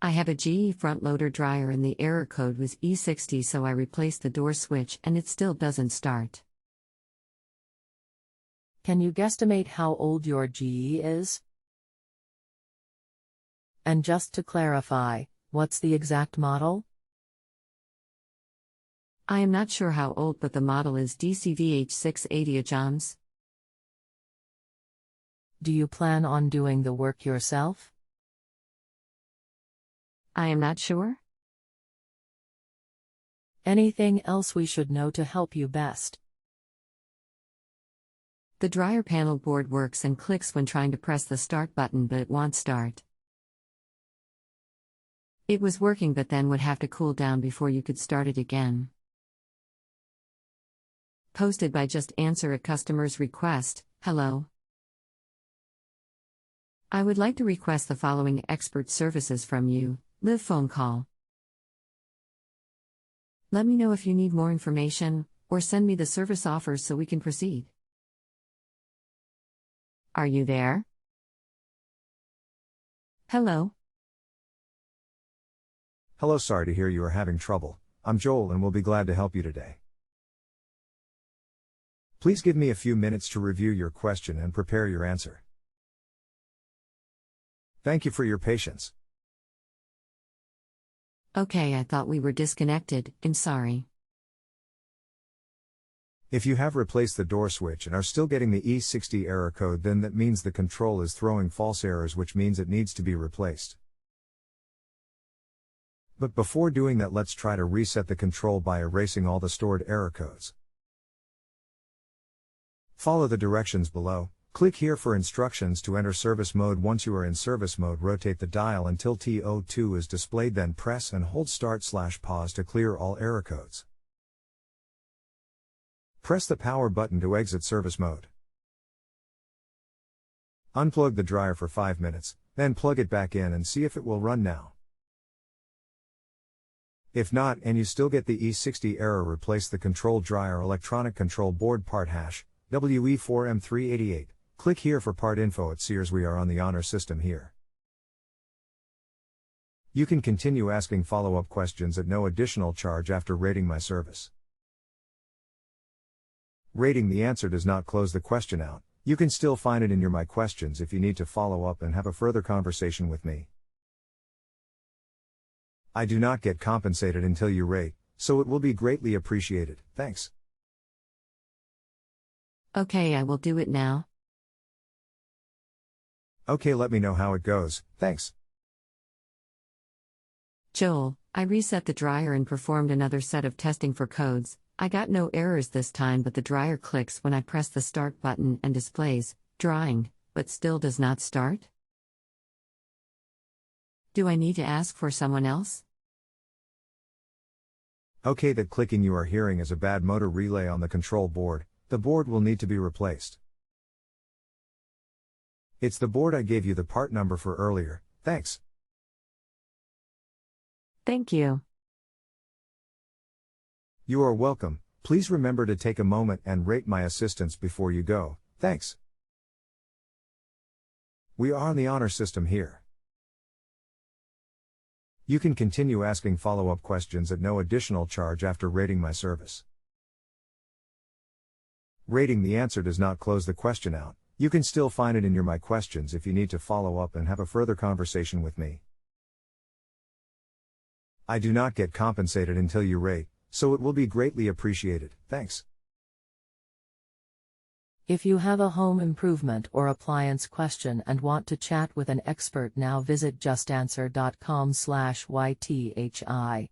I have a GE front-loader dryer and the error code was E60, so I replaced the door switch and it still doesn't start. Can you guesstimate how old your GE is? And just to clarify, what's the exact model? I am not sure how old, but the model is DCVH680 JustAnswer. Do you plan on doing the work yourself? I am not sure. Anything else we should know to help you best? The dryer panel board works and clicks when trying to press the start button, but it won't start. It was working but then would have to cool down before you could start it again. Posted by JustAnswer a customer's request. Hello. I would like to request the following expert services from you. Live phone call. Let me know if you need more information, or send me the service offers so we can proceed. Are you there? Hello. Hello, sorry to hear you are having trouble. I'm Joel and will be glad to help you today. Please give me a few minutes to review your question and prepare your answer. Thank you for your patience. Okay, I thought we were disconnected. I'm sorry. If you have replaced the door switch and are still getting the E60 error code, then that means the control is throwing false errors, which means it needs to be replaced. But before doing that, let's try to reset the control by erasing all the stored error codes. Follow the directions below. Click here for instructions to enter service mode. Once you are in service mode, rotate the dial until TO2 is displayed, then press and hold Start/Pause to clear all error codes. Press the power button to exit service mode. Unplug the dryer for 5 minutes, then plug it back in and see if it will run now. If not, and you still get the E60 error, replace the control dryer electronic control board part #WE4M388. Click here for part info at Sears. We are on the honor system here. You can continue asking follow-up questions at no additional charge after rating my service. Rating the answer does not close the question out. You can still find it in your My Questions if you need to follow up and have a further conversation with me. I do not get compensated until you rate, so it will be greatly appreciated. Thanks. Okay, I will do it now. Okay, let me know how it goes. Thanks. Joel, I reset the dryer and performed another set of testing for codes. I got no errors this time, but the dryer clicks when I press the start button and displays drying, but still does not start. Do I need to ask for someone else? Okay, that clicking you are hearing is a bad motor relay on the control board. The board will need to be replaced. It's the board I gave you the part number for earlier. Thanks. Thank you. You are welcome. Please remember to take a moment and rate my assistance before you go. Thanks. We are on the honor system here. You can continue asking follow-up questions at no additional charge after rating my service. Rating the answer does not close the question out. You can still find it in your My Questions if you need to follow up and have a further conversation with me. I do not get compensated until you rate, so it will be greatly appreciated. Thanks. If you have a home improvement or appliance question and want to chat with an expert now, visit justanswer.com/YTHI.